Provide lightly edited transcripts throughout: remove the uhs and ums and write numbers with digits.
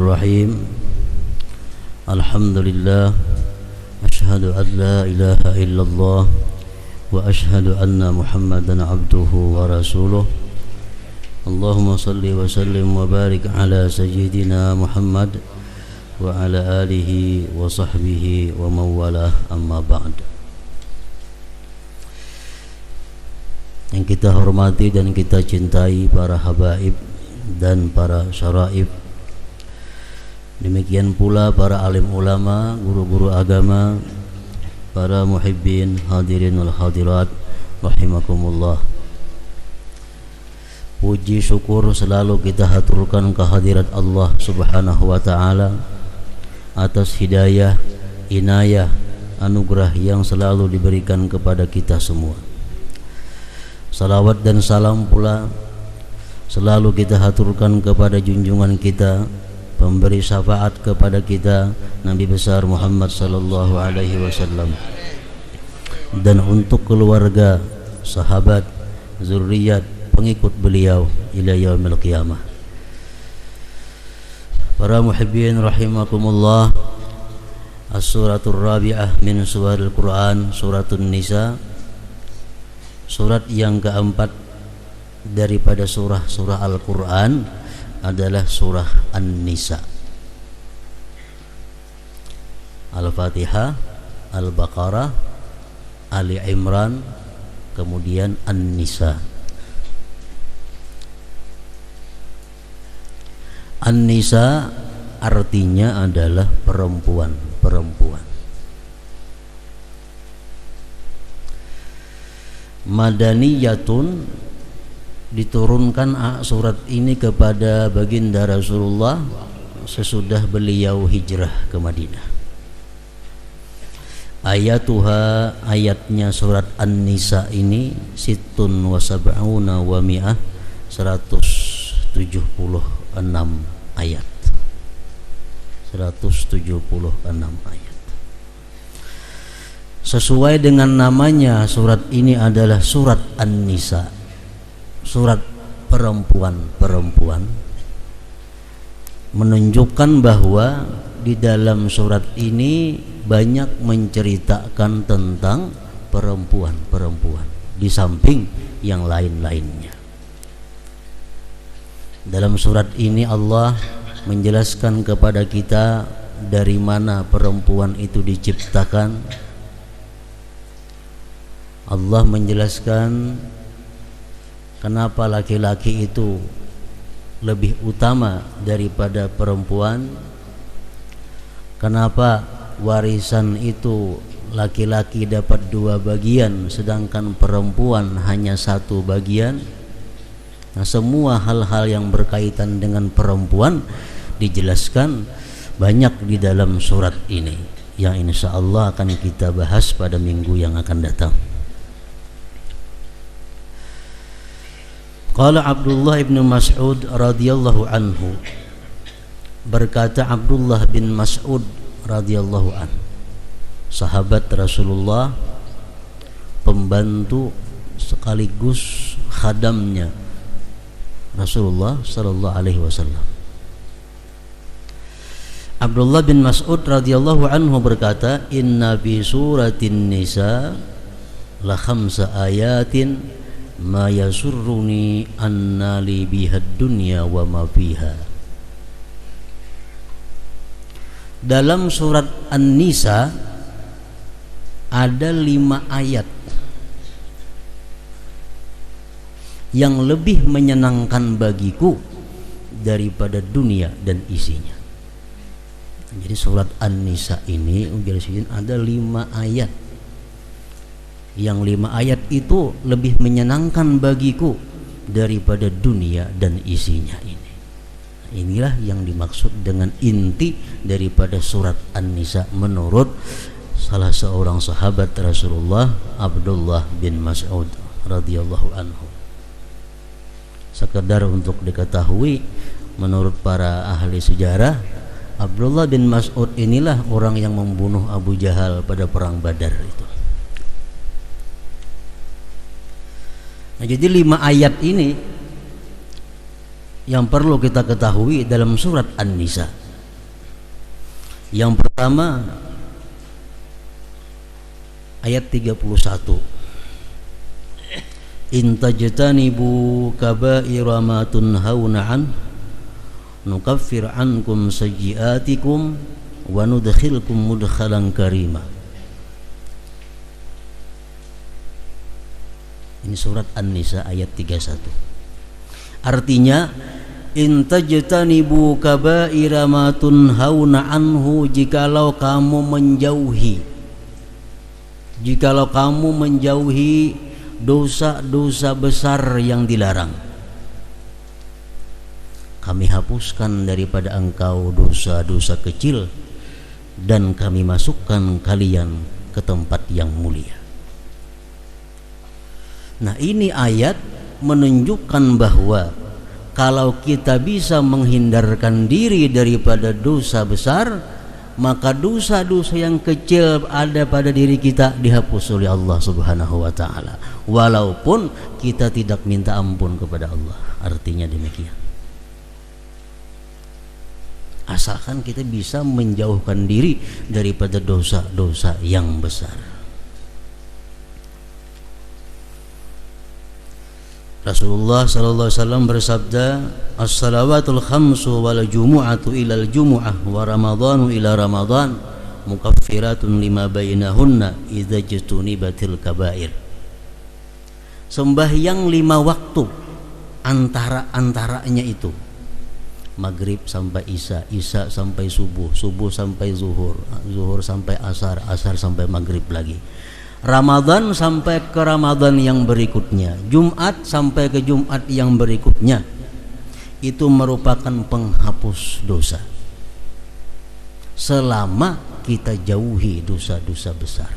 Bismillahirrahmanirrahim. Alhamdulillah, asyhadu an la ilaha illallah wa asyhadu anna Muhammadan abduhu wa rasuluh. Allahumma salli wa sallim wa barik ala sayyidina Muhammad wa ala alihi wa sahbihi wa mawalah, amma ba'd. Yang kita hormati dan kita cintai para habaib dan para syaraib, demikian pula para alim ulama, guru-guru agama, para muhibbin hadirin wal hadirat rahimakumullah. Puji syukur selalu kita haturkan kehadirat Allah Subhanahu wa taala atas hidayah, inayah, anugerah yang selalu diberikan kepada kita semua. Salawat dan salam pula selalu kita haturkan kepada junjungan kita, pemberi syafaat kepada kita, Nabi besar Muhammad sallallahu alaihi wasallam, dan untuk keluarga, sahabat, zuriat, pengikut beliau ila yaumil qiyamah. Para muhibbin rahimakumullah, as-suratul rabi'ah min suwaril Quran, suratun Nisa, surat yang keempat daripada surah-surah Al-Quran adalah surah An-Nisa. Al-Fatihah, Al-Baqarah, Ali Imran, kemudian An-Nisa. An-Nisa artinya adalah perempuan-perempuan. Madaniyatun, diturunkan surat ini kepada baginda Rasulullah sesudah beliau hijrah ke Madinah. Ayatuha, ayatnya surat An-Nisa ini situn wa sab'una wa mi'ah, 176 ayat. 176 ayat. Sesuai dengan namanya, surat ini adalah surat An-Nisa, surat perempuan-perempuan, menunjukkan bahwa di dalam surat ini banyak menceritakan tentang perempuan-perempuan di samping yang lain-lainnya. Dalam surat ini Allah menjelaskan kepada kita dari mana perempuan itu diciptakan. Allah menjelaskan kenapa laki-laki itu lebih utama daripada perempuan, kenapa warisan itu laki-laki dapat 2 bagian sedangkan perempuan hanya 1 bagian. Nah, semua hal-hal yang berkaitan dengan perempuan dijelaskan banyak di dalam surat ini, yang insya Allah akan kita bahas pada minggu yang akan datang. Qala Abdullah bin Mas'ud radhiyallahu anhu, berkata Abdullah bin Mas'ud radhiyallahu anhu, sahabat Rasulullah, pembantu sekaligus khadamnya Rasulullah sallallahu alaihi wasallam. Abdullah bin Mas'ud radhiyallahu anhu berkata, inna fi suratin Nisa la khamsa ayatin ma yasurruni anna li bihad dunya wa ma fiha. Dalam surat An-Nisa ada 5 ayat yang lebih menyenangkan bagiku daripada dunia dan isinya. Jadi surat An-Nisa ini ada 5 ayat. Yang 5 ayat itu lebih menyenangkan bagiku daripada dunia dan isinya ini. Inilah yang dimaksud dengan inti daripada surat An-Nisa menurut salah seorang sahabat Rasulullah, Abdullah bin Mas'ud radhiyallahu anhu. Sekedar untuk diketahui, menurut para ahli sejarah, Abdullah bin Mas'ud inilah orang yang membunuh Abu Jahal pada perang Badar itu. Nah, jadi 5 ayat ini yang perlu kita ketahui dalam surat An-Nisa. Yang pertama ayat 31. In tajtanibu kaba'ira ma tunhauna an nukaffir ankum sayyi'atikum wa nudkhilkum mudkhalan karima. Ini surat An-Nisa ayat 31. Artinya, in tajtanibu kaba'ira ma tunhauna anhu, jikalau kamu menjauhi dosa-dosa besar yang dilarang, kami hapuskan daripada engkau dosa-dosa kecil dan kami masukkan kalian ke tempat yang mulia. Nah, ini ayat menunjukkan bahwa kalau kita bisa menghindarkan diri daripada dosa besar, maka dosa-dosa yang kecil ada pada diri kita dihapus oleh Allah Subhanahu wa taala, walaupun kita tidak minta ampun kepada Allah. Artinya demikian. Asalkan kita bisa menjauhkan diri daripada dosa-dosa yang besar. Rasulullah sallallahu alaihi wasallam bersabda, "As-salawatul khamsu wal jumu'atu ilal jumu'ah wa ramadhanu ila ramadhan mukaffiratun lima bainahunna idza jtunibatil kaba'ir." Sembahyang 5 waktu antaranya itu maghrib sampai isya, isya sampai subuh, subuh sampai zuhur, zuhur sampai asar, asar sampai maghrib lagi, Ramadan sampai ke Ramadan yang berikutnya, Jumat sampai ke Jumat yang berikutnya, itu merupakan penghapus dosa selama kita jauhi dosa-dosa besar.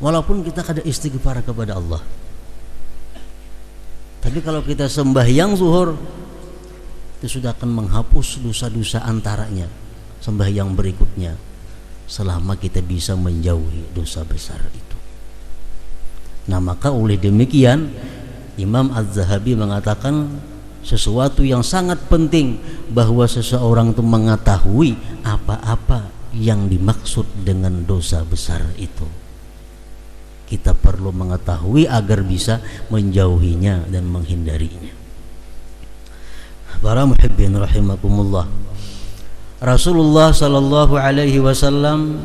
Walaupun kita kada istighfar kepada Allah, tapi kalau kita sembahyang zuhur, itu sudah akan menghapus dosa-dosa antaranya sembahyang berikutnya, selama kita bisa menjauhi dosa besar itu. Nah, maka oleh demikian Imam Az-Zahabi mengatakan sesuatu yang sangat penting bahwa seseorang itu mengetahui apa-apa yang dimaksud dengan dosa besar itu. Kita perlu mengetahui agar bisa menjauhinya dan menghindarinya. Para muhibbin rahimakumullah, Rasulullah sallallahu alaihi wasallam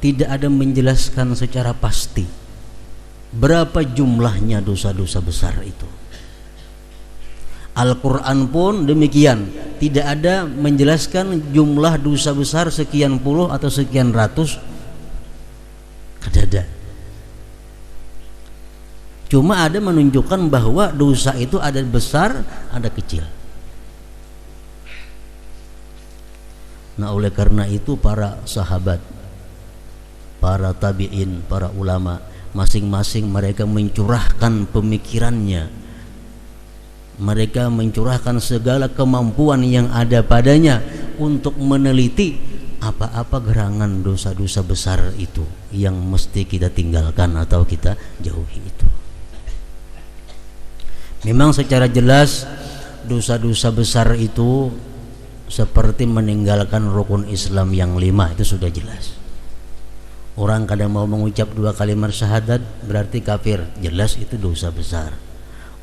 tidak ada menjelaskan secara pasti berapa jumlahnya dosa-dosa besar itu. Al-Quran pun demikian, tidak ada menjelaskan jumlah dosa besar sekian puluh atau sekian ratus, tidak ada. Cuma ada menunjukkan bahwa dosa itu ada besar, ada kecil. Nah, oleh karena itu para sahabat, para tabi'in, para ulama, masing-masing mereka mencurahkan pemikirannya, mereka mencurahkan segala kemampuan yang ada padanya untuk meneliti apa-apa gerangan dosa-dosa besar itu yang mesti kita tinggalkan atau kita jauhi itu. Memang secara jelas dosa-dosa besar itu seperti meninggalkan rukun Islam yang 5, itu sudah jelas. Orang kadang mau mengucap 2 kalimat syahadat berarti kafir, jelas itu dosa besar.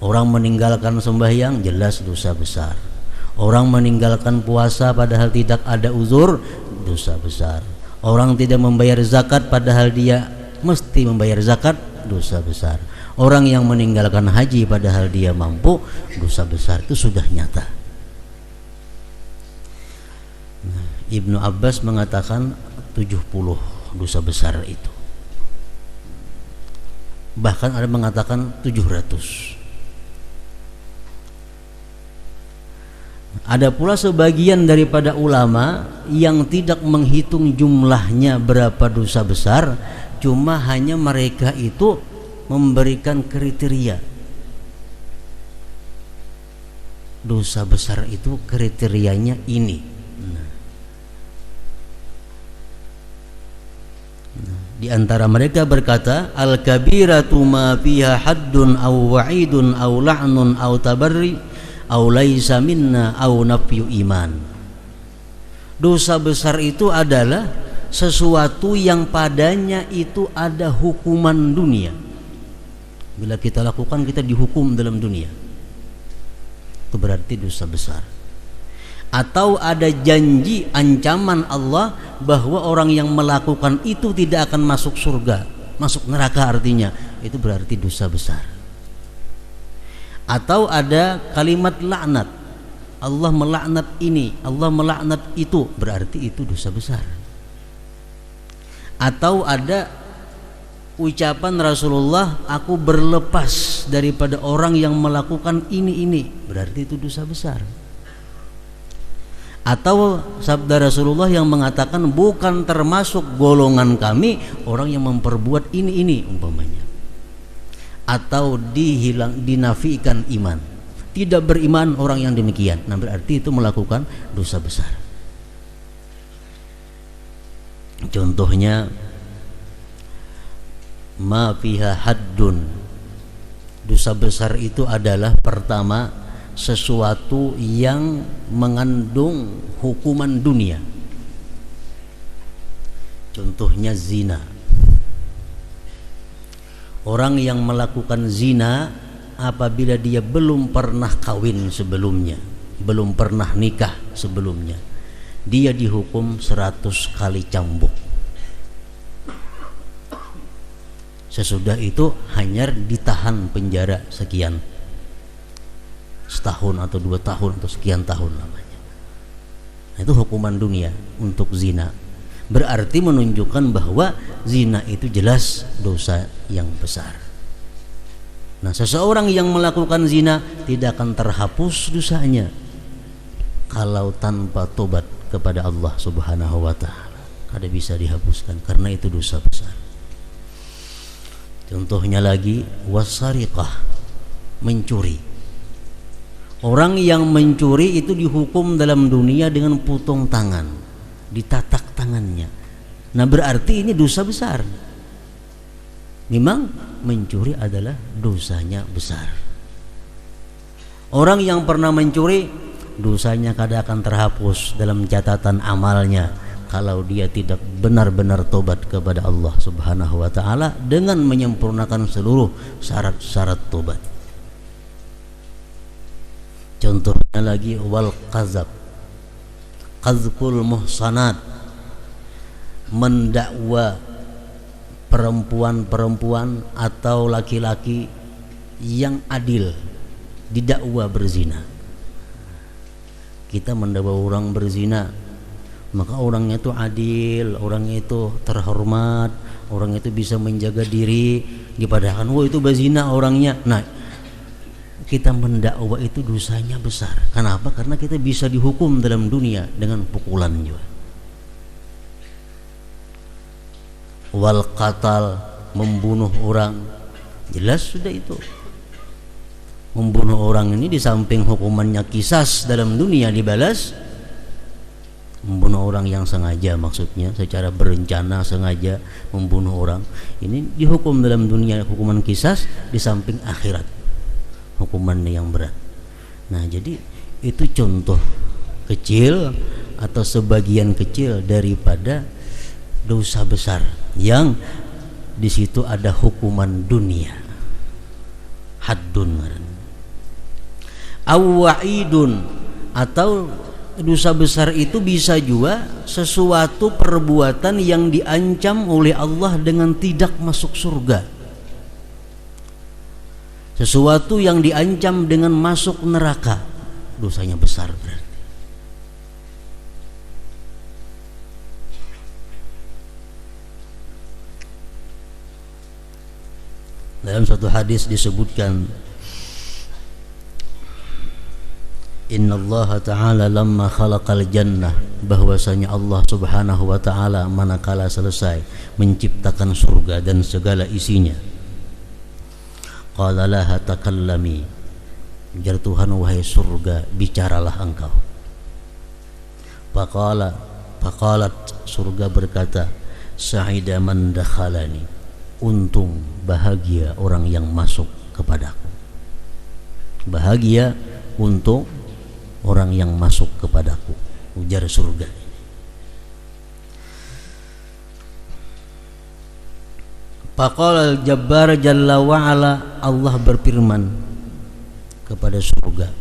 Orang meninggalkan sembahyang, jelas dosa besar. Orang meninggalkan puasa padahal tidak ada uzur, dosa besar. Orang tidak membayar zakat padahal dia mesti membayar zakat, dosa besar. Orang yang meninggalkan haji padahal dia mampu, dosa besar, itu sudah nyata. Ibnu Abbas mengatakan 70 dosa besar itu. Bahkan ada mengatakan 700. Ada pula sebagian daripada ulama yang tidak menghitung jumlahnya berapa dosa besar, cuma hanya mereka itu memberikan kriteria. Dosa besar itu kriterianya ini. Di antara mereka berkata, al-kabiratu ma fiha haddun aw wa'idun aw la'nun aw tabarri aw laisa minna aw nafyu iman. Dosa besar itu adalah sesuatu yang padanya itu ada hukuman dunia. Bila kita lakukan, kita dihukum dalam dunia, itu berarti dosa besar. Atau ada janji, ancaman Allah bahwa orang yang melakukan itu tidak akan masuk surga, masuk neraka, artinya itu berarti dosa besar. Atau ada kalimat laknat, Allah melaknat ini, Allah melaknat itu, berarti itu dosa besar. Atau ada ucapan Rasulullah, aku berlepas daripada orang yang melakukan ini, berarti itu dosa besar. Atau sabda Rasulullah yang mengatakan, bukan termasuk golongan kami orang yang memperbuat ini umpamanya. Atau dinafikan iman, tidak beriman orang yang demikian, nah berarti itu melakukan dosa besar. Contohnya, ma fiha haddun, dosa besar itu adalah pertama sesuatu yang mengandung hukuman dunia. Contohnya zina. Orang yang melakukan zina apabila dia belum pernah kawin sebelumnya, belum pernah nikah sebelumnya, dia dihukum 100 kali cambuk. Sesudah itu hanya ditahan penjara sekian, setahun atau 2 tahun atau sekian tahun namanya. Itu hukuman dunia untuk zina. Berarti menunjukkan bahwa zina itu jelas dosa yang besar. Nah, seseorang yang melakukan zina tidak akan terhapus dosanya kalau tanpa tobat kepada Allah Subhanahu wa taala. Kada bisa dihapuskan karena itu dosa besar. Contohnya lagi, wasariqah, mencuri. Orang yang mencuri itu dihukum dalam dunia dengan potong tangan, ditatak tangannya. Nah berarti ini dosa besar. Memang mencuri adalah dosanya besar. Orang yang pernah mencuri, dosanya kada akan terhapus dalam catatan amalnya kalau dia tidak benar-benar tobat kepada Allah Subhanahu wa taala dengan menyempurnakan seluruh syarat-syarat tobat. Contohnya lagi, wal qazab, qazful muhsanat, mendakwa perempuan-perempuan atau laki-laki yang adil didakwa berzina. Kita mendakwa orang berzina, maka orangnya itu adil, orangnya itu terhormat, orang itu bisa menjaga diri, dipadahkan wah itu berzina orangnya. Nah, kita mendakwa itu dosanya besar. Kenapa? Karena kita bisa dihukum dalam dunia dengan pukulan juga. Wal qatal, membunuh orang, jelas sudah itu. Membunuh orang ini di samping hukumannya qisas dalam dunia dibalas, membunuh orang yang sengaja, maksudnya secara berencana sengaja membunuh orang, ini dihukum dalam dunia hukuman qisas, di samping akhirat hukumannya yang berat. Nah jadi itu contoh kecil atau sebagian kecil daripada dosa besar yang di situ ada hukuman dunia, haddun, awwa'idun, atau dosa besar itu bisa juga sesuatu perbuatan yang diancam oleh Allah dengan tidak masuk surga, sesuatu yang diancam dengan masuk neraka, dosanya besar berarti. Dalam suatu hadis disebutkan, Inna Allah Ta'ala lamma khalaqal jannah, bahwasanya Allah Subhanahu wa Ta'ala manakala selesai menciptakan surga dan segala isinya, qala laha takallami, jar Tuhan, wahai surga, bicaralah engkau. Faqalat, surga berkata, sa'ida man dakhalani, untung, bahagia orang yang masuk kepadaku. Bahagia, untung orang yang masuk kepadaku, ujar surga. Faqala al-Jabbar jalla wa ala, Allah berfirman kepada surga,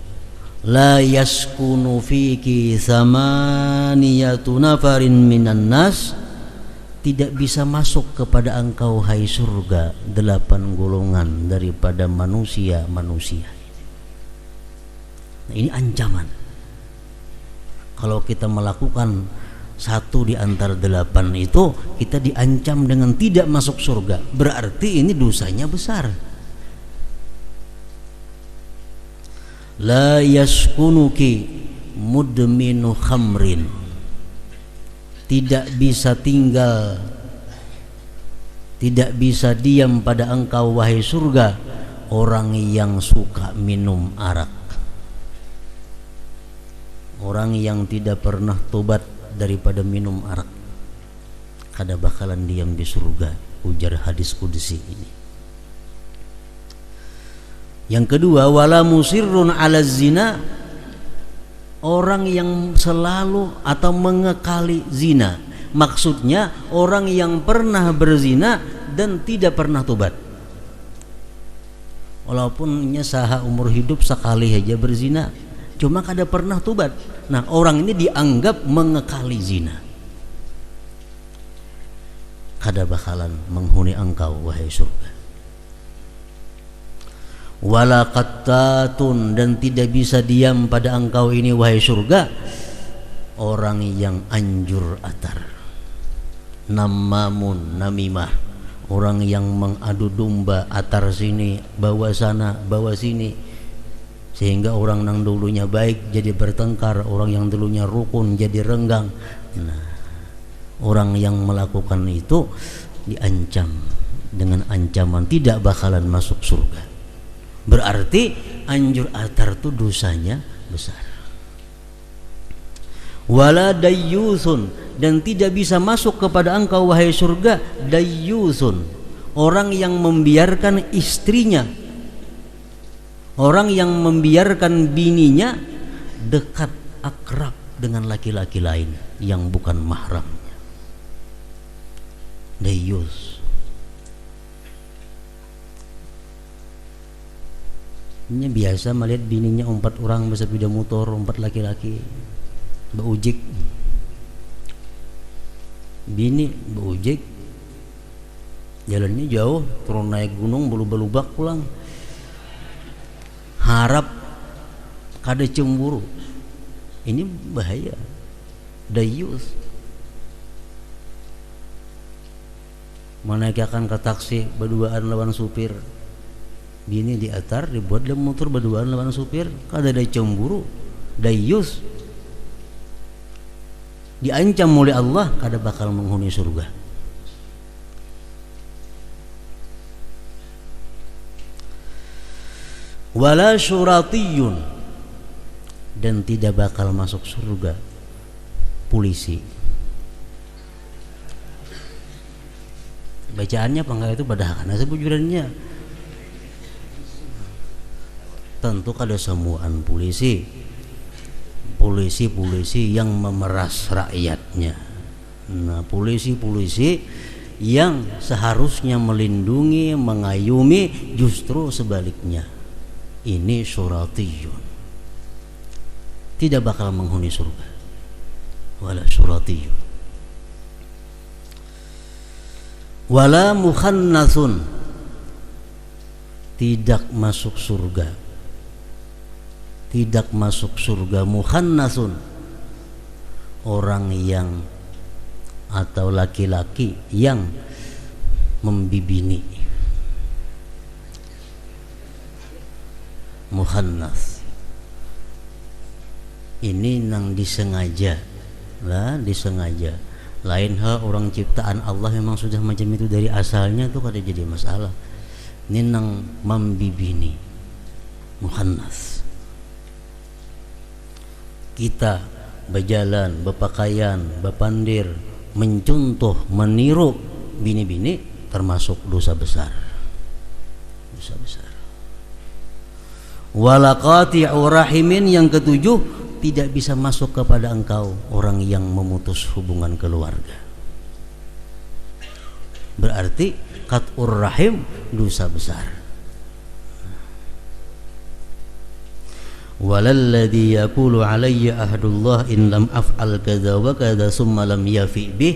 la yaskunu fiki samaniyatu nafarin minan nas, tidak bisa masuk kepada engkau hai surga 8 golongan daripada manusia. Nah, ini ancaman. Kalau kita melakukan satu di antara 8 itu, kita diancam dengan tidak masuk surga. Berarti ini dosanya besar. La yaskunuki mudminu khamrin, tidak bisa tinggal, tidak bisa diam pada engkau wahai surga orang yang suka minum arak, orang yang tidak pernah tobat daripada minum arak, kada bakalan diam di surga, ujar hadis qudsi ini. Yang kedua, wala musirrun ala zina, orang yang selalu atau mengekali zina. Maksudnya orang yang pernah berzina dan tidak pernah tobat. Walaupun saha umur hidup sekali aja berzina, cuma kada pernah tobat. Nah, orang ini dianggap mengekali zina. Kada bakalan menghuni engkau wahai surga. Wala qattatun, dan tidak bisa diam pada engkau ini wahai surga orang yang anjur atar, namamun namimah, orang yang mengadu domba, atar sini bawa sana bawa sini, sehingga orang yang dulunya baik jadi bertengkar, orang yang dulunya rukun jadi renggang. Nah, orang yang melakukan itu diancam dengan ancaman tidak bakalan masuk surga. Berarti anjur atar itu dosanya besar. Wala dayyusun, dan tidak bisa masuk kepada engkau wahai surga dayyusun, orang yang membiarkan istrinya, orang yang membiarkan bininya dekat akrab dengan laki-laki lain yang bukan mahramnya. Dayyus. Ini biasa melihat bininya 4 orang bersepeda motor, 4 laki-laki beujik. Bini beujik, jalannya jauh, turun naik gunung belubak pulang. Harap kada cemburu. Ini bahaya. Dayyus. Menaikkan ke taksi berduaan lawan supir, bini di atar dibuat dalam motor berduaan lawan supir, kada ada cemburu. Dayyus, diancam oleh Allah kada bakal menghuni surga. Wala syuratiyun, dan tidak bakal masuk surga polisi. Bacaannya panggal itu padahal sebujurannya tentu kada semuaan polisi yang memeras rakyatnya. Nah, polisi yang seharusnya melindungi, mengayumi, justru sebaliknya. Ini syuratiyun, tidak bakal menghuni surga. Wala syuratiyun. Wala mukhannasun, tidak masuk surga. Tidak masuk surga mukhannasun, orang yang atau laki-laki yang membibini. Mukhannas ini nang disengaja lah, disengaja. Lain hal orang ciptaan Allah memang sudah macam itu dari asalnya, tuh kada jadi masalah. Ini nang membibini, mukhannas. Kita berjalan, berpakaian, berpandir, mencontoh, meniru bini-bini, termasuk dosa besar. Dosa besar. Walaqati'u rahimin, yang ketujuh, tidak bisa masuk kepada engkau orang yang memutus hubungan keluarga. Berarti qat'ur rahim dosa besar. Walalladzi yaqulu alayya ahdullah in lam af'al kadza wa kadza summa lam yafi bih,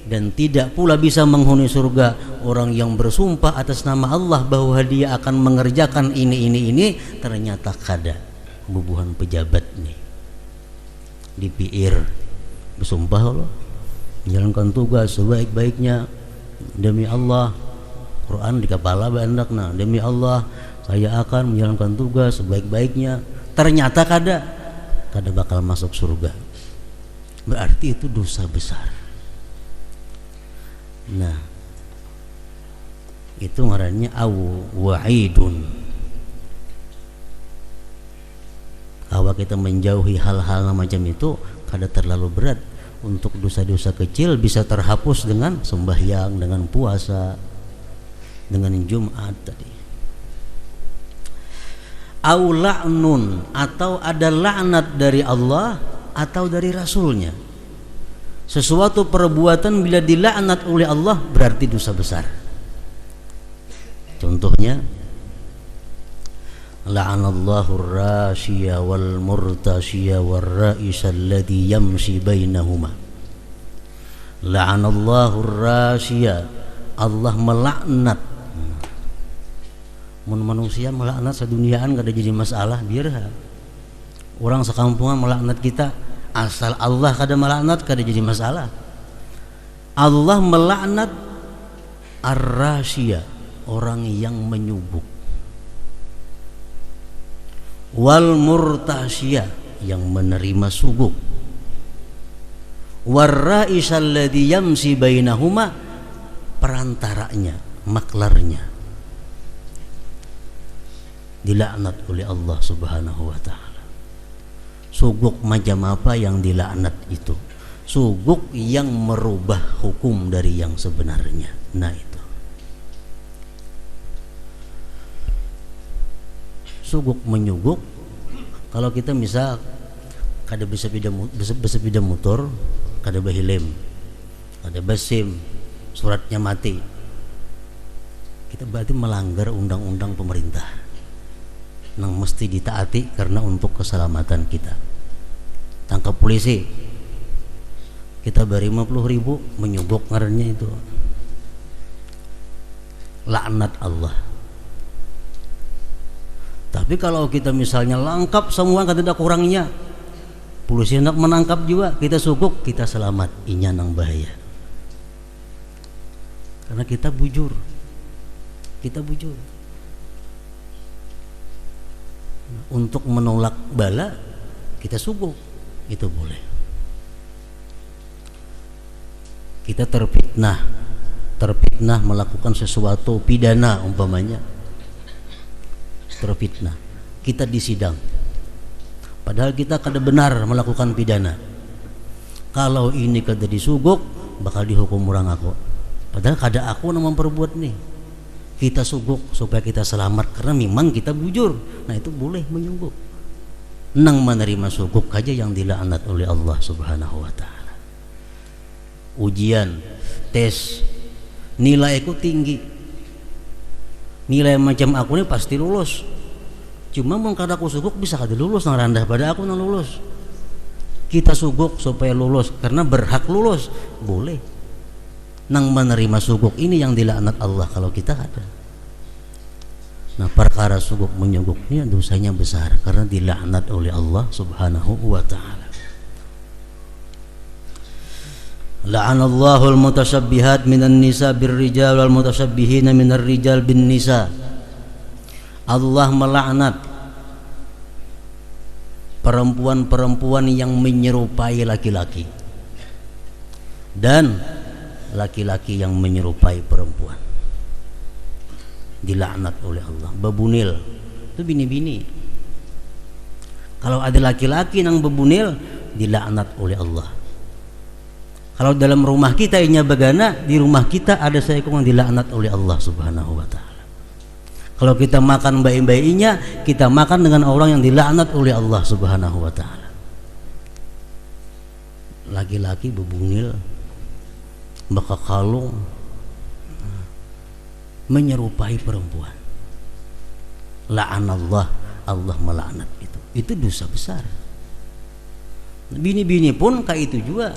dan tidak pula bisa menghuni surga orang yang bersumpah atas nama Allah bahwa dia akan mengerjakan ini ternyata kada bubuhan pejabat nih di PR bersumpah Allah menjalankan tugas sebaik-baiknya demi Allah, Quran di kepala bandakna, demi Allah saya akan menjalankan tugas sebaik-baiknya, ternyata kada bakal masuk surga. Berarti itu dosa besar. Nah, itu ngarannya wa'idun. Kalau kita menjauhi hal-hal macam itu kada terlalu berat. Untuk dosa-dosa kecil bisa terhapus dengan sembahyang, dengan puasa, dengan Jumat tadi. Au la'nun, atau ada laknat dari Allah atau dari Rasulnya. Sesuatu perbuatan bila dilaknat oleh Allah berarti dosa besar. Contohnya, la'anallahu ar-rashiya wal murtashiya war ra'isa alladhi yamshi bainahuma. La'anallahu ar-rashiya, Allah melaknat. Mun manusia melaknat seduniaan kada jadi masalah, biar orang sekampungan melaknat kita, asal Allah kada melaknat kada jadi masalah. Allah melaknat ar-rashiya, orang yang menyubuk, wal murtashiya, yang menerima suguk, war ra'isal ladzi yamsi bainahuma, perantaranya, maklarnya dilaknat oleh Allah Subhanahu wa ta'ala. Suguk macam apa yang dilaknat itu? Suguk yang merubah hukum dari yang sebenarnya. Nah itu suguk menyuguk. Kalau kita misal kada bersepeda motor, kada bahilem, kada basim, suratnya mati, kita berarti melanggar undang-undang pemerintah yang mesti ditaati karena untuk keselamatan kita. Tangkap polisi, kita beri 50.000, menyuguk ngarannya itu laknat Allah. Tapi kalau kita misalnya lengkap semua, kada ada kurangnya, polisi hendak menangkap juga, kita suguk, kita selamat, inya nang bahaya. Karena kita bujur. Untuk menolak bala kita suguk, itu boleh. Kita terfitnah melakukan sesuatu pidana, umpamanya terfitnah, kita disidang padahal kita kada benar melakukan pidana. Kalau ini kada disuguk bakal dihukum orang aku, padahal kada aku yang memperbuat nih. Kita suguk supaya kita selamat karena memang kita bujur. Nah itu boleh menyuguk. Nang menerima suguk aja yang dilaknat oleh Allah Subhanahu wa ta'ala. Ujian, tes, nilaiku tinggi, nilai macam aku ini pasti lulus. Cuma mau kada aku suguk bisa kada lulus, nang rendah pada aku nang lulus. Kita suguk supaya lulus karena berhak lulus, boleh. Nang menerima suguk ini yang dilaknat Allah kalau kita ada. Nah perkara suguk menyuguk ini dosanya besar karena dilaknat oleh Allah Subhanahu wa ta'ala. La'anallahu al-mutashabbihat minan nisa birrijal wal mutashabbihina minar rijal bin nisa. Allah melaknat perempuan-perempuan yang menyerupai laki-laki dan laki-laki yang menyerupai perempuan, dilaknat oleh Allah. Bebunil itu bini-bini. Kalau ada laki-laki yang bebunil, dilaknat oleh Allah. Kalau dalam rumah kita inya begana, di rumah kita ada seekor yang dilaknat oleh Allah Subhanahu wa ta'ala. Kalau kita makan bayi-bayinya, kita makan dengan orang yang dilaknat oleh Allah Subhanahu wa ta'ala. Laki-laki bebunil, baka kalung, menyerupai perempuan. La'anallah, Allah melaknat itu dosa besar. Bini-bini pun kayak itu juga.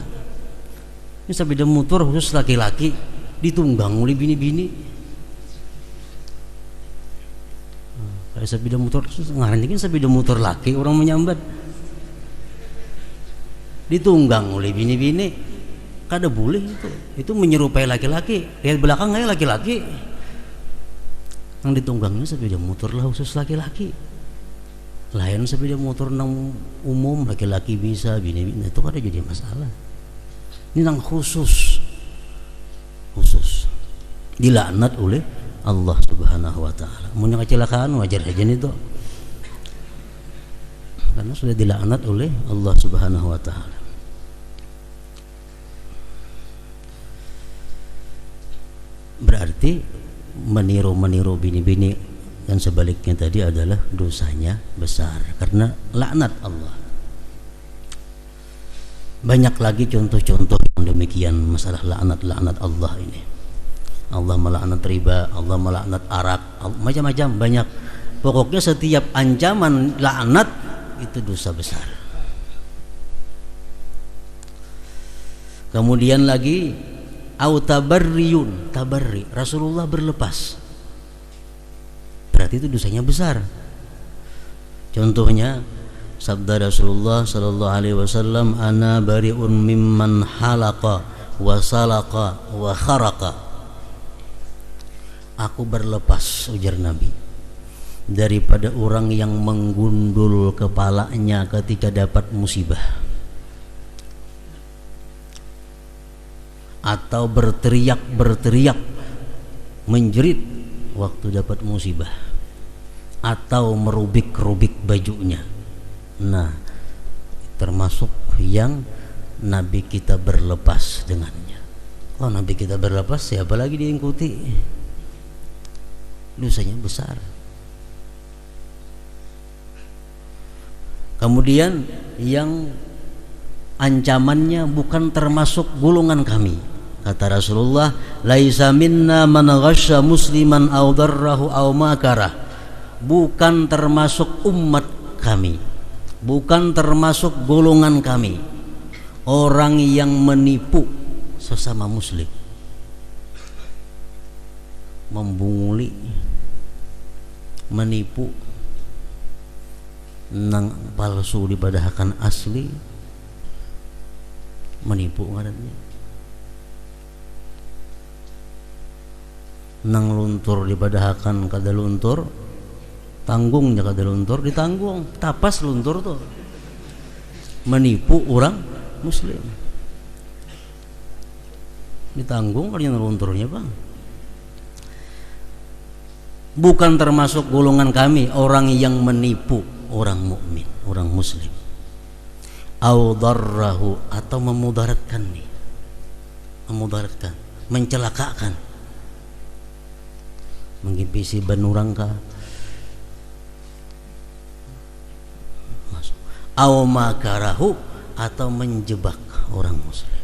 Ini sepeda motor khusus laki-laki ditunggang oleh bini-bini. Kayak sepeda motor ngarantin sepeda motor laki orang menyambat. Ditunggang oleh bini-bini. Kada boleh itu. Itu menyerupai laki-laki. Lihat belakang aja laki-laki. Yang ditunggangnya sepeda motor lah khusus laki-laki. Lain sepeda motor nang umum laki-laki bisa, bini-bini itu kada jadi masalah. Ini nang khusus dilaknat oleh Allah Subhanahu wa taala. Mun kecelakaan wajar aja nih tuh. Karena sudah dilaknat oleh Allah Subhanahu wa taala. Berarti meniru bini-bini dan sebaliknya tadi adalah dosanya besar karena laknat Allah. Banyak lagi contoh-contoh yang demikian masalah laknat Allah ini. Allah melaknat riba, Allah melaknat arak, macam-macam banyak. Pokoknya setiap ancaman laknat itu dosa besar. Kemudian lagi tabarriyun, tabarri, Rasulullah berlepas. Berarti itu dosanya besar. Contohnya sabda Rasulullah sallallahu alaihi wasallam, ana bari'un mimman halaqa wa salaqa wa kharaqa. Aku berlepas, ujar Nabi, daripada orang yang menggundul kepalanya ketika dapat musibah, atau berteriak menjerit waktu dapat musibah, atau merubik-rubik bajunya. Nah, termasuk yang Nabi kita berlepas dengannya. Kalau Nabi kita berlepas, siapa lagi diikuti? Dosanya besar. Kemudian yang ancamannya bukan termasuk golongan kami. Kata Rasulullah, laisa minna man ghasya musliman aw darrahu aw makarah. Bukan termasuk umat kami, bukan termasuk golongan kami orang yang menipu sesama muslim, membunguli, menipu, nang palsu dipadahkan asli, menipu ngarannya. Nang luntur dipadahkan kada luntur, tanggungnya kada luntur ditanggung, tapas luntur tuh. Menipu orang muslim, ditanggung kalau yang lunturnya bang. Bukan termasuk golongan kami orang yang menipu orang mukmin, orang muslim. Au darrahu, atau memudaratkan nih, memudaratkan, mencelakakan, mengimpisi banurang ka, au makarahu, atau menjebak orang muslim,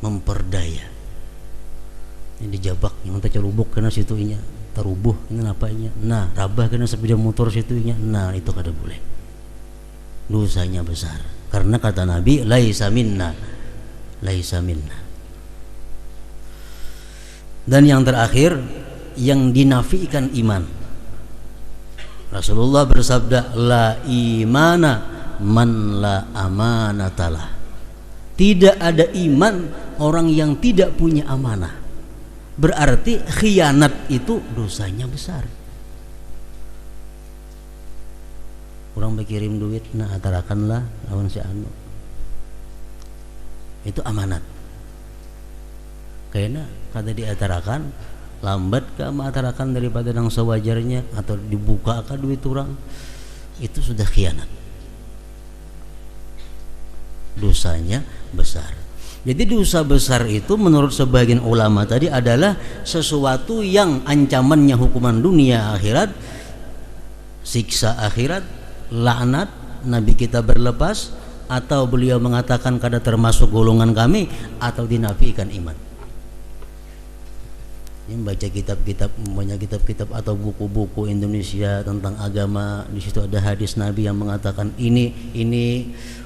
memperdaya. Ini dijabak, yang tak cerubuk kena situnya, terubuh ini apanya, nah rabah kena sepeda motor situnya, nah itu kada boleh. Dosanya besar. Karena kata Nabi, laisa minna, laisa minna. Dan yang terakhir, yang dinafikan iman. Rasulullah bersabda, la imana man la amanatalah. Tidak ada iman orang yang tidak punya amanah. Berarti khianat itu dosanya besar. Orang berkirim duit, nah atarakanlah lawan si anu, itu amanat. Kayaknya kada diatarakan, lambat ke atarakan daripada nang sewajarnya, atau dibuka ke duit orang, itu sudah khianat. Dosanya besar. Jadi dosa besar itu menurut sebagian ulama tadi adalah sesuatu yang ancamannya hukuman dunia akhirat, siksa akhirat, laknat, Nabi kita berlepas, atau beliau mengatakan kada termasuk golongan kami, atau dinafikan iman. Ini baca kitab-kitab, banyak kitab-kitab atau buku-buku Indonesia tentang agama, di situ ada hadis Nabi yang mengatakan ini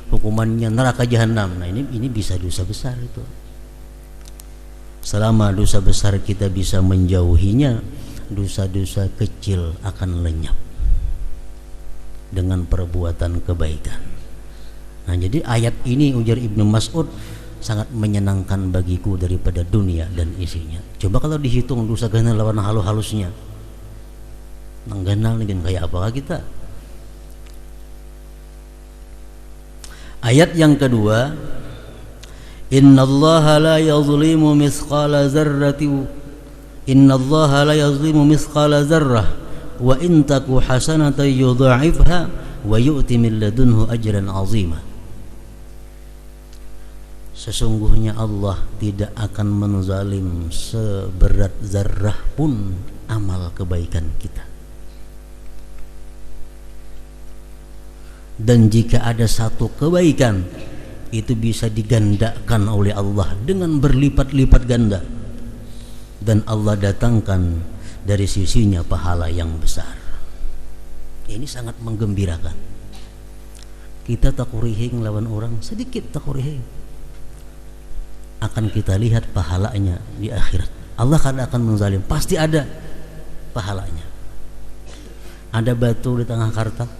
hukumannya neraka jahanam. Nah, ini bisa dosa besar itu. Selama dosa besar kita bisa menjauhinya, dosa-dosa kecil akan lenyap dengan perbuatan kebaikan. Nah, jadi ayat ini ujar Ibnu Mas'ud sangat menyenangkan bagiku daripada dunia dan isinya. Coba kalau dihitung dosa ganal lawan halus-halusnya, nang ganal dengan kayak apakah kita? Ayat yang kedua, innallaha la yazlimu mithqala dzarratin, innallaha la yazlimu mithqala dzarrah wa in taku hasanatan yudha'ifha wa yu'ti min ladunhu ajran 'azima. Sesungguhnya Allah tidak akan menzalim seberat zarrah pun amal kebaikan kita. Dan jika ada satu kebaikan, itu bisa digandakan oleh Allah dengan berlipat-lipat ganda, dan Allah datangkan dari sisinya pahala yang besar. Ini sangat menggembirakan. Kita takurihing lawan orang sedikit takurihing, akan kita lihat pahalanya di akhirat. Allah kan akan menzalim, pasti ada pahalanya. Ada batu di tengah kartak,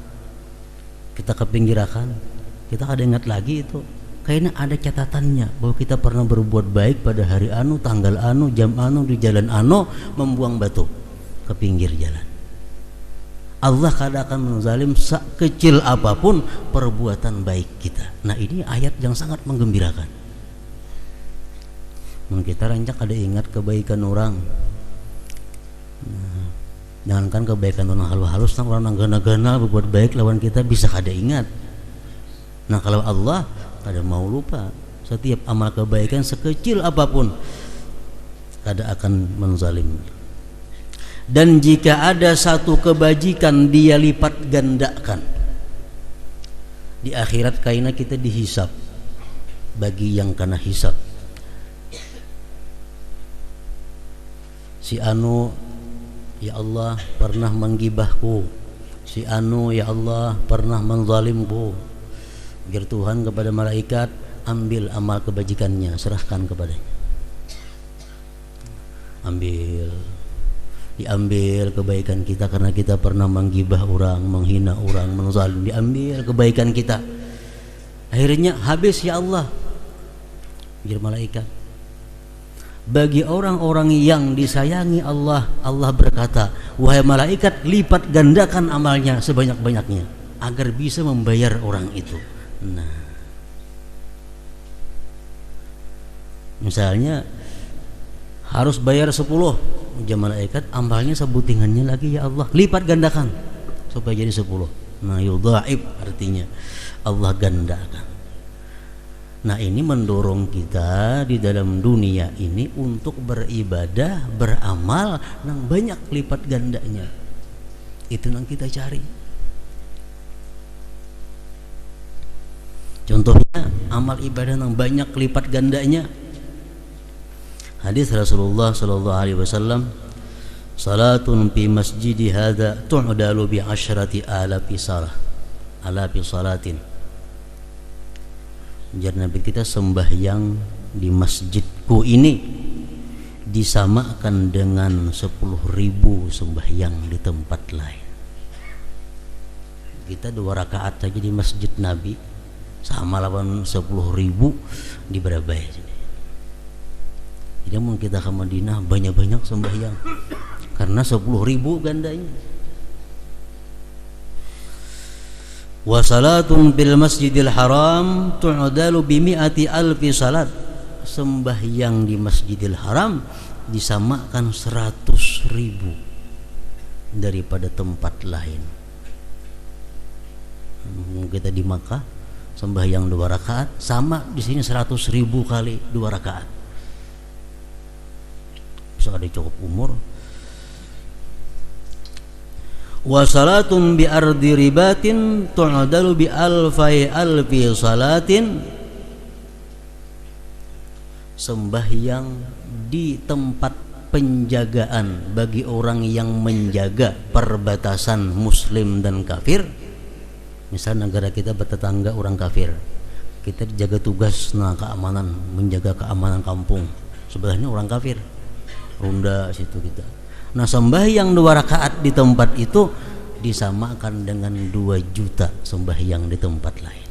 kita kepinggirakan, kita kada ingat lagi itu. Kayaknya ada catatannya bahwa kita pernah berbuat baik pada hari anu, tanggal anu, jam anu, di jalan anu, membuang batu ke pinggir jalan. Allah kada akan menzalim sekecil apapun perbuatan baik kita. Nah, ini ayat yang sangat menggembirakan. Kita rancak ada ingat kebaikan orang. Nah, jangankan kebaikan orang halus-halus, orang yang gana-gana berbuat baik lawan kita bisa kada ingat. Nah, kalau Allah kada mau lupa, setiap amal kebaikan sekecil apapun kada akan menzalim. Dan jika ada satu kebajikan, dia lipat gandakan. Di akhirat kaina kita dihisap bagi yang kena hisap. Si anu, ya Allah, pernah menggibahku. Si anu, ya Allah, pernah menzalimku. Biar Tuhan kepada malaikat, ambil amal kebajikannya, serahkan kepadanya. Diambil kebaikan kita karena kita pernah menggibah orang, menghina orang, menzalim. Diambil kebaikan kita. Akhirnya habis, ya Allah. Biar malaikat. Bagi orang-orang yang disayangi Allah, Allah berkata, wahai malaikat, lipat gandakan amalnya sebanyak-banyaknya agar bisa membayar orang itu. Nah, misalnya harus bayar 10, ujar malaikat, amalnya sebutingannya lagi, ya Allah, lipat gandakan supaya jadi 10. Nah, yudha'ib artinya Allah gandakan. Nah, ini mendorong kita di dalam dunia ini untuk beribadah, beramal yang banyak lipat gandanya. Itu yang kita cari. Contohnya amal ibadah yang banyak lipat gandanya. Hadis Rasulullah sallallahu alaihi wasallam, salatun fi masjidi hadza tu'dalu bi 'asyrati alafi salatin. Jadi Nabi kita sembahyang di masjidku ini disamakan dengan 10.000 sembahyang di tempat lain. Kita 2 rakaat saja di masjid Nabi sama lawan 10.000 di Berabaya sini. Jadi mau kita ke Madinah banyak-banyak sembahyang karena 10.000 gandanya. Wa salatun bil masjidil haram tu'dalu bi mi'ati alfi salat. Sembahyang di Masjidil Haram disamakan 100.000 daripada tempat lain. Kita di Makkah sembahyang 2 rakaat, sama di sini 100.000 kali 2 rakaat. Bisa ada cukup umur. Wa salatun bi ardi ribatin tu'dalu bi alfi salatin. Sembahyang di tempat penjagaan bagi orang yang menjaga perbatasan muslim dan kafir. Misal negara kita bertetangga orang kafir, kita dijaga tugas keamanan, menjaga keamanan kampung, sebelahnya orang kafir, ronda situ kita. Nah, sembahyang 2 rakaat di tempat itu disamakan dengan 2 juta sembahyang di tempat lain.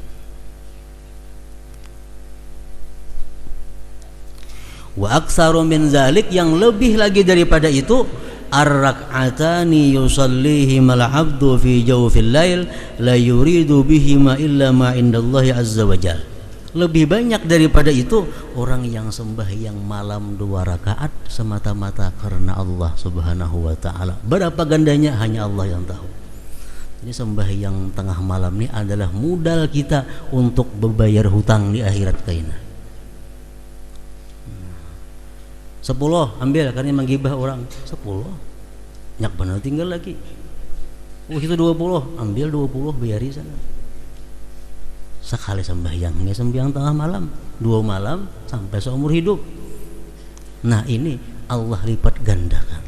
Wa aktsaru min zalik, yang lebih lagi daripada itu, ar-rak'atani yusallihimal 'abdu fi jawfil lail la yuridu bihima illa ma indallahi azza wajal. Lebih banyak daripada itu, orang yang sembahyang malam 2 rakaat semata-mata karena Allah Subhanahu wa taala. Berapa gandanya hanya Allah yang tahu. Jadi sembahyang tengah malam ini adalah modal kita untuk membayar hutang di akhirat kaina. 10 ambil karena menggibah orang, 10 nyak benar tinggal lagi. Itu 20 ambil, 20 bayari sana. Sekali sembahyang, nggak sembahyang tengah malam, 2 malam sampai seumur hidup. Nah, ini Allah lipat gandakan.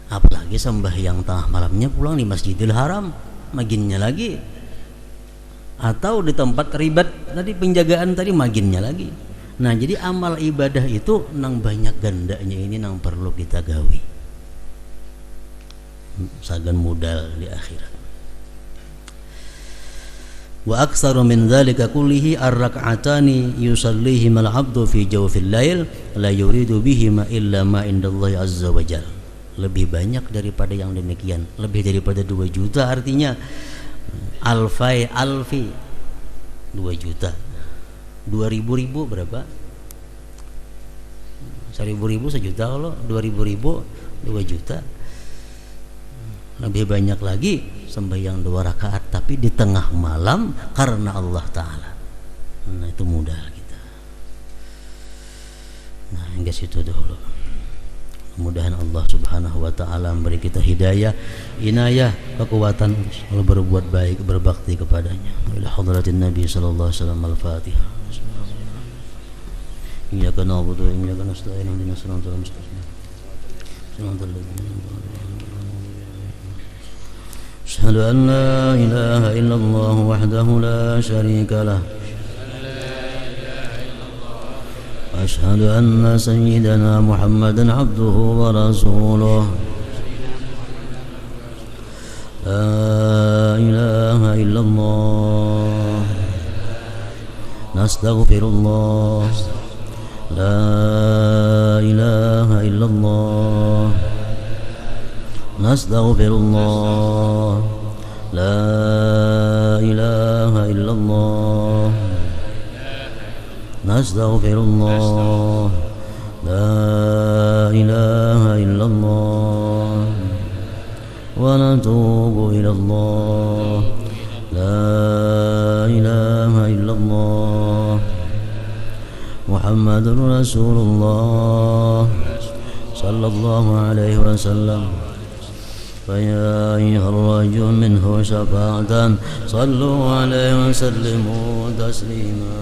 Apalagi sembahyang tengah malamnya pulang di Masjidil Haram, maginnya lagi. Atau di tempat ribat tadi, penjagaan tadi, maginnya lagi. Nah, jadi amal ibadah itu nang banyak gandanya ini nang perlu kita gawi. Sagan modal di akhirat. Wa aktsaru min dzalika kullihi ar-rak'atani yusallihimal 'abdu fi jawfil lail la yuridu bihima illa ma indallahi azza wajal. Lebih banyak daripada yang demikian, lebih daripada 2 juta, artinya alfi 2 juta. 2.000 berapa? 1.000 sejuta, kalau 2.000 2 juta. Lebih banyak lagi sembahyang 2 rakaat tapi di tengah malam karena Allah Ta'ala. Nah, itu modal kita. Nah, hingga situ dahulu. Mudah-mudahan Allah Subhanahu wa taala memberi kita hidayah, inayah, kekuatan kalau berbuat baik, berbakti kepadanya. Ila hadratin Nabi sallallahu alaihi wasallam. Al-Fatihah. Iyyaka na'budu wa iyyaka nasta'in. Ihdinas siratal mustaqim. Siratal ladzina an'amta 'alaihim. Asyhadu an la ilaha illallah wahdahu la syarika lah. أشهد أن سيدنا محمدا عبده ورسوله لا إله إلا الله نستغفر الله لا إله إلا الله نستغفر الله لا إله إلا الله نستغفر الله لا إله إلا الله ونتوب إلى الله لا إله إلا الله محمد رسول الله صلى الله عليه وسلم فيا أيها الرجل منه شفاعة صلوا عليه وسلموا تسليما